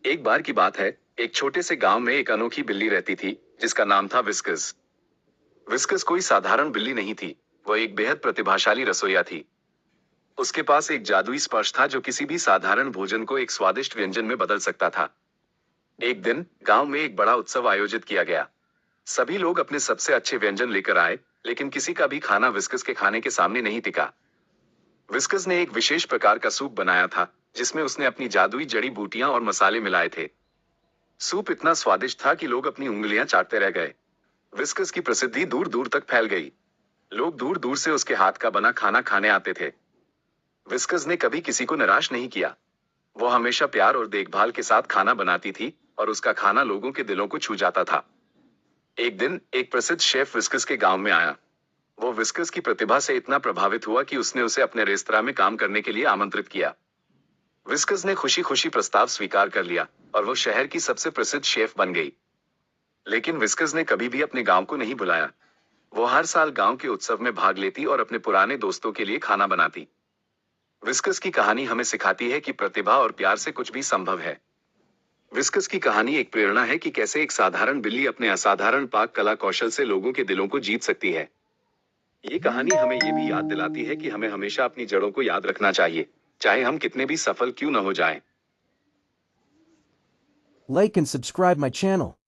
एक बार की बात है, एक छोटे से गांव में एक अनोखी बिल्ली रहती थी, जिसका नाम था विस्कस। विस्कस कोई साधारण बिल्ली नहीं थी, वह एक बेहद प्रतिभाशाली रसोइया थी। उसके पास एक जादुई स्पर्श था जो किसी भी साधारण भोजन को एक स्वादिष्ट व्यंजन में बदल सकता था। एक दिन गांव में एक बड़ा उत्सव आयोजित किया गया। सभी लोग अपने सबसे अच्छे व्यंजन लेकर आए, लेकिन किसी का भी खाना विस्कस के खाने के सामने नहीं टिका। विस्कस ने एक विशेष प्रकार का सूप बनाया था, जिसमें उसने अपनी जादुई जड़ी बूटियां और मसाले मिलाए थे। सूप इतना स्वादिष्ट था कि लोग अपनी उंगलियां चाटते रह गए। विस्कस की प्रसिद्धि दूर दूर तक फैल गई। लोग दूर दूर से उसके हाथ का बना खाना खाने आते थे। विस्कस ने कभी किसी को निराश नहीं किया। वो हमेशा प्यार और देखभाल के साथ खाना बनाती थी, और उसका खाना लोगों के दिलों को छू जाता था। एक दिन एक प्रसिद्ध शेफ विस्कस के गांव में आया। वो विस्कस की प्रतिभा से इतना प्रभावित हुआ कि उसने उसे अपने रेस्तरां में काम करने के लिए आमंत्रित किया। विस्कस ने खुशी खुशी प्रस्ताव स्वीकार कर लिया, और वो शहर की सबसे प्रसिद्ध शेफ बन गई। लेकिन विस्कस ने कभी भी अपने गांव को नहीं भुलाया। वो हर साल गांव के उत्सव में भाग लेती और अपने पुराने दोस्तों के लिए खाना बनाती। विस्कस की कहानी हमें सिखाती है कि प्रतिभा और प्यार से कुछ भी संभव है। विस्कस की कहानी एक प्रेरणा है कि कैसे एक साधारण बिल्ली अपने असाधारण पाक कला कौशल से लोगों के दिलों को जीत सकती है। ये कहानी हमें ये भी याद दिलाती है कि हमें हमेशा अपनी जड़ों को याद रखना चाहिए, चाहे हम कितने भी सफल क्यों न हो जाएं। Like and subscribe my channel.